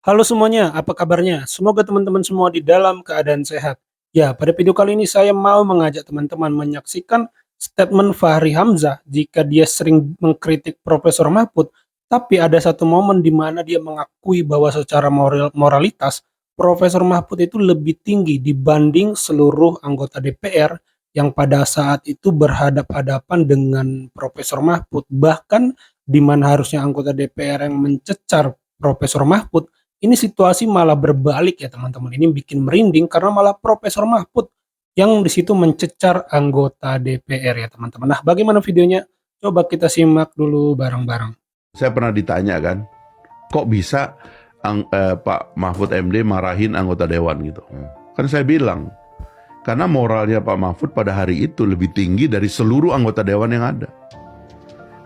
Halo semuanya, apa kabarnya? Semoga teman-teman semua di dalam keadaan sehat. Ya, pada video kali ini saya mau mengajak teman-teman menyaksikan statement Fahri Hamzah jika dia sering mengkritik Profesor Mahfud, tapi ada satu momen di mana dia mengakui bahwa secara moralitas Profesor Mahfud itu lebih tinggi dibanding seluruh anggota DPR yang pada saat itu berhadap-hadapan dengan Profesor Mahfud. Bahkan di mana harusnya anggota DPR yang mencecar Profesor Mahfud, ini situasi malah berbalik ya teman-teman. Ini bikin merinding karena malah Profesor Mahfud yang di situ mencecar anggota DPR ya teman-teman. Nah, bagaimana videonya? Coba kita simak dulu bareng-bareng. Saya pernah ditanya kan, kok bisa Pak Mahfud MD marahin anggota dewan gitu. Kan saya bilang, karena moralnya Pak Mahfud pada hari itu lebih tinggi dari seluruh anggota dewan yang ada.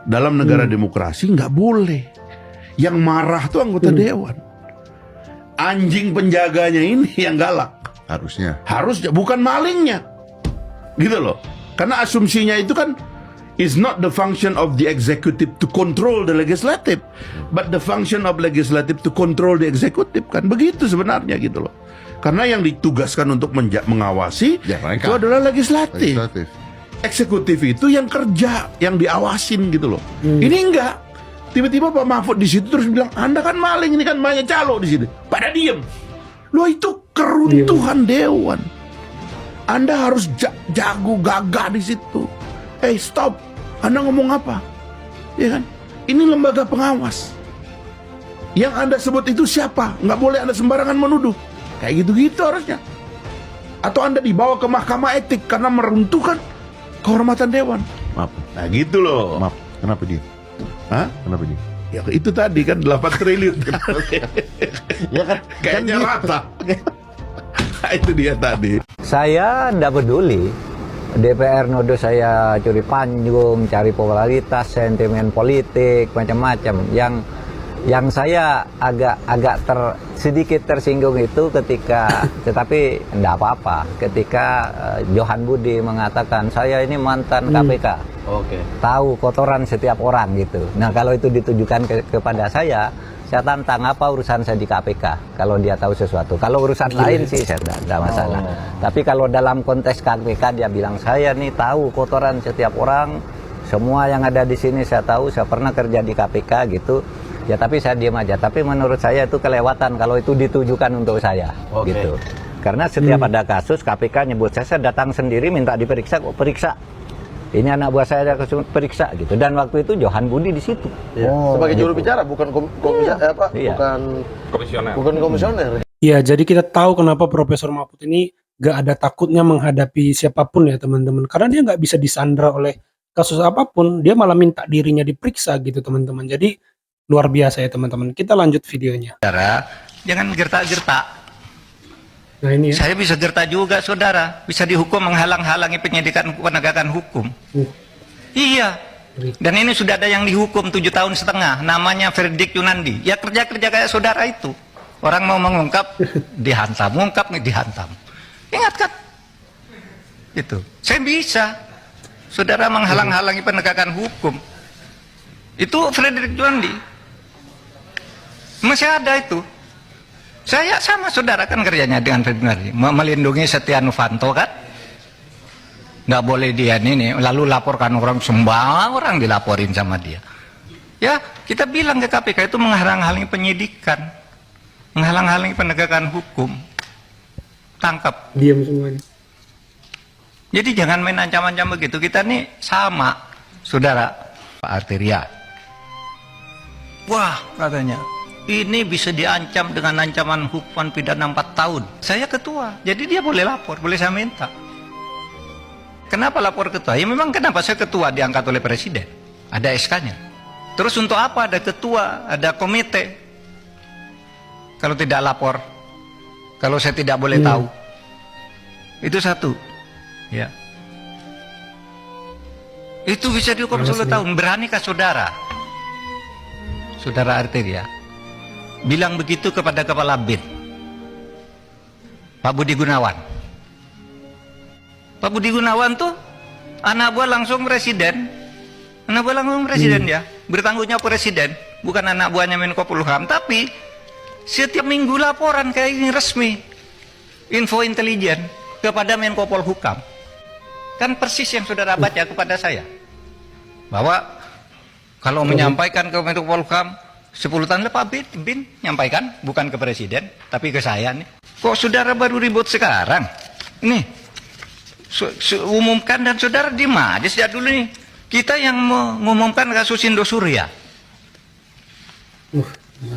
Dalam negara demokrasi nggak boleh. Yang marah tuh anggota dewan. Anjing penjaganya ini yang galak. Harusnya, bukan malingnya. Gitu loh. Karena asumsinya itu kan is not the function of the executive to control the legislative, but the function of legislative to control the executive, kan begitu sebenarnya gitu loh. Karena yang ditugaskan untuk mengawasi ya, itu adalah legislatif. Eksekutif itu yang kerja, yang diawasin gitu loh. Ini enggak. Tiba-tiba Pak Mahfud di situ terus bilang, Anda kan maling, ini kan banyak calo di sini. Pada diem. Loh, itu keruntuhan dewan. Anda harus jago gagah di situ. Stop. Anda ngomong apa? Ya kan? Ini lembaga pengawas. Yang Anda sebut itu siapa? Nggak boleh Anda sembarangan menuduh. Kayak gitu-gitu harusnya. Atau Anda dibawa ke mahkamah etik karena meruntuhkan kehormatan dewan. Maaf. Nah gitu loh. Maaf, kenapa dia? Hah? Kenapa dia? Ya itu tadi kan 8 triliun. Ya kan? Kayaknya rata. Itu dia tadi. Saya tidak peduli. DPR nuduh saya curi panjung, cari popularitas, sentimen politik, macam-macam. Yang saya agak sedikit tersinggung itu ketika, tetapi tidak apa-apa, ketika Johan Budi mengatakan saya ini mantan KPK, tahu kotoran setiap orang gitu. Nah kalau itu ditujukan kepada saya tantang apa urusan saya di KPK kalau dia tahu sesuatu. Kalau urusan lain sih saya tidak masalah. Tapi kalau dalam konteks KPK dia bilang saya nih tahu kotoran setiap orang, semua yang ada di sini saya tahu, saya pernah kerja di KPK gitu. Ya tapi saya diam aja. Tapi menurut saya itu kelewatan kalau itu ditujukan untuk saya gitu. Karena setiap ada kasus KPK nyebut saya datang sendiri minta diperiksa, kok periksa. Ini anak buah saya ada periksa gitu. Dan waktu itu Johan Budi di situ. Sebagai juru bicara, bukan komisioner. Ya, jadi kita tahu kenapa Profesor Mahfud ini gak ada takutnya menghadapi siapapun ya teman-teman. Karena dia nggak bisa disandra oleh kasus apapun. Dia malah minta dirinya diperiksa gitu teman-teman. Jadi luar biasa ya teman-teman. Kita lanjut videonya. Saudara, jangan gertak-gertak. Nah ini ya. Saya bisa gertak juga, saudara. Bisa dihukum menghalang-halangi penyidikan penegakan hukum. Iya. Dan ini sudah ada yang dihukum 7,5 tahun. Namanya Verdik Yunandi. Ya kerja-kerja kayak saudara itu. Orang mau mengungkap, dihantam. Mengungkap, dihantam. Ingat kan? Itu. Saya bisa. Saudara menghalang-halangi penegakan hukum. Itu Fredrik Yunandi. Masih ada itu. Saya sama saudara kan kerjanya dengan Fredrik, melindungi Setia Novanto kan, nggak boleh dia ini, lalu laporkan orang, semua orang dilaporin sama dia. Ya kita bilang ke KPK itu menghalang-halangi penyidikan, menghalang-halangi penegakan hukum, tangkap. Diam semuanya. Jadi jangan main ancam-ancam begitu. Kita nih sama, saudara. Pak Arteria, wah katanya, ini bisa diancam dengan ancaman hukuman pidana 4 tahun. Saya ketua, jadi dia boleh lapor, boleh saya minta. Kenapa lapor ketua? Ya memang kenapa saya ketua diangkat oleh presiden. Ada SK-nya. Terus untuk apa ada ketua, ada komite? Kalau tidak lapor, kalau saya tidak boleh tahu. Itu satu. Ya. Itu bisa dihukum 10 tahun. Beranikah saudara? Saudara Arteria bilang begitu kepada Kepala BIN Pak Budi Gunawan. Pak Budi Gunawan tuh anak buah langsung presiden. Anak buah langsung presiden ya. Bertanggung jawab presiden, bukan anak buahnya Menko Polhukam. Tapi Setiap minggu laporan kayak ini resmi, info intelijen kepada Menko Polhukam. Kan persis yang saudara baca kepada saya, bahwa kalau menyampaikan ke Menko Polhukam 10 tahun lepas bin nyampaikan, bukan ke presiden tapi ke saya nih. Kok saudara baru ribut sekarang? Ini umumkan dan saudara diem aja sejak dulu nih. Kita yang mengumumkan kasus Indosuria.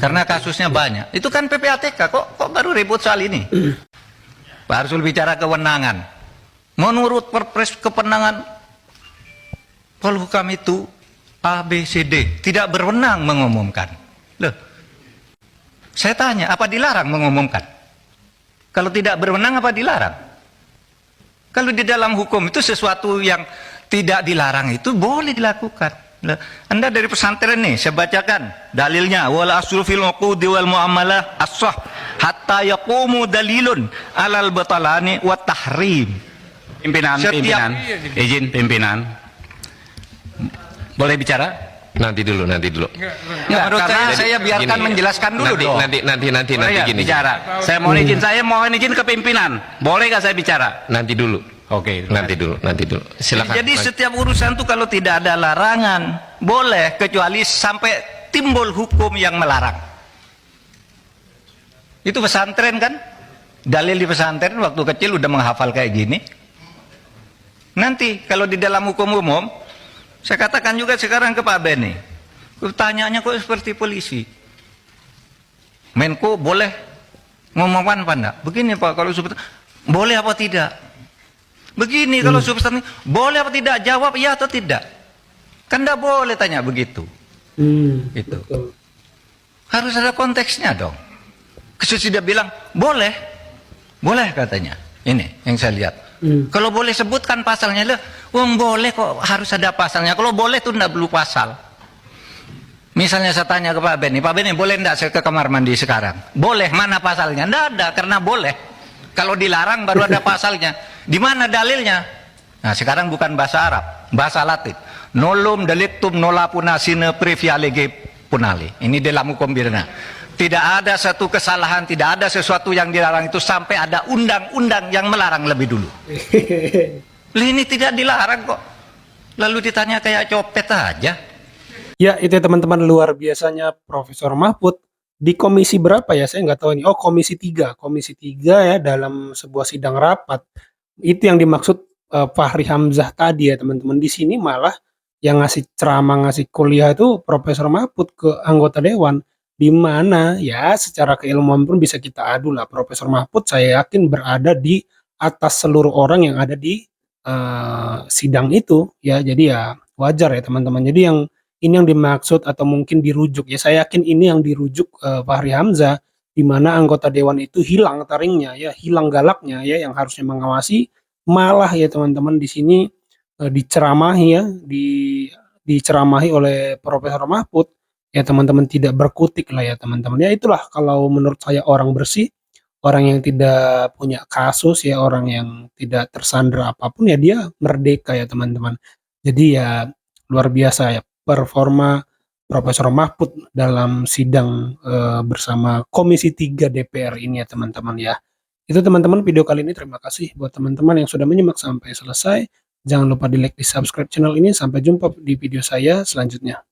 Karena kasusnya banyak. Itu kan PPATK, kok baru ribut soal ini? Pak Arsul bicara kewenangan. Menurut Perpres kewenangan Polhukam itu A, B, C, D. Tidak berwenang mengumumkan. Loh, saya tanya, apa dilarang mengumumkan? Kalau tidak berwenang, apa dilarang? Kalau di dalam hukum itu sesuatu yang tidak dilarang itu boleh dilakukan. Anda dari pesantren nih, saya bacakan dalilnya, wal aslu fil uqudi wal muamalah as-sah hatta yaqumu dalilun alal batalani wa tahrim. Pimpinan, izin pimpinan. Boleh bicara? Nanti dulu. Menurut saya biarkan gini, menjelaskan dulu dong. Nanti gini. Bicara. Saya mohon izin ke pimpinan. Boleh gak saya bicara? Nanti dulu. Oke, nanti dulu. Silakan. Jadi setiap urusan tuh kalau tidak ada larangan, boleh, kecuali sampai timbul hukum yang melarang. Itu pesantren kan? Dalil di pesantren waktu kecil udah menghafal kayak gini. Nanti kalau di dalam hukum umum, saya katakan juga sekarang ke Pak Beni, pertanyaannya kok seperti polisi. Menko boleh ngomongkan apa enggak? Begini Pak, kalau seperti boleh apa tidak? Begini kalau substansi, boleh apa tidak? Jawab iya atau tidak. Kan tidak boleh tanya begitu. Itu. Harus ada konteksnya dong. Sudah bilang, boleh. Boleh katanya. Ini yang saya lihat. Kalau boleh sebutkan pasalnya, boleh kok harus ada pasalnya. Kalau boleh itu tidak perlu pasal. Misalnya saya tanya ke Pak Beni boleh tidak saya ke kamar mandi sekarang? Boleh, mana pasalnya? Tidak ada, karena boleh. Kalau dilarang baru ada pasalnya. Di mana dalilnya? Nah, sekarang bukan bahasa Arab, bahasa Latin. Nolum delictum nola punasine previa lege punali. Ini dalam hukum pidana. Tidak ada satu kesalahan, tidak ada sesuatu yang dilarang itu sampai ada undang-undang yang melarang lebih dulu. Ini tidak dilarang kok. Lalu ditanya kayak copet aja. Ya, itu ya teman-teman, luar biasanya Profesor Mahfud. Di komisi berapa ya? Saya nggak tahu ini. Oh, komisi 3. Komisi 3 ya, dalam sebuah sidang rapat. Itu yang dimaksud Fahri Hamzah tadi ya teman-teman. Di sini malah yang ngasih ceramah, ngasih kuliah itu Profesor Mahfud ke anggota dewan, di mana ya secara keilmuan pun bisa kita adu lah. Profesor Mahfud saya yakin berada di atas seluruh orang yang ada di sidang itu ya. Jadi ya wajar ya teman-teman. Jadi ini yang dimaksud atau mungkin dirujuk ya, saya yakin ini yang dirujuk Fahri Hamzah, di mana anggota dewan itu hilang taringnya ya, hilang galaknya ya, yang harusnya mengawasi malah ya teman-teman di sini diceramahi ya, diceramahi oleh Profesor Mahfud ya teman-teman, tidak berkutik lah ya teman-teman. Ya itulah kalau menurut saya orang bersih, orang yang tidak punya kasus ya, orang yang tidak tersandra apapun ya, dia merdeka ya teman-teman. Jadi ya luar biasa ya performa Profesor Mahfud dalam sidang bersama Komisi 3 DPR ini ya teman-teman ya. Itu teman-teman video kali ini, terima kasih buat teman-teman yang sudah menyimak sampai selesai. Jangan lupa di like, di subscribe channel ini. Sampai jumpa di video saya selanjutnya.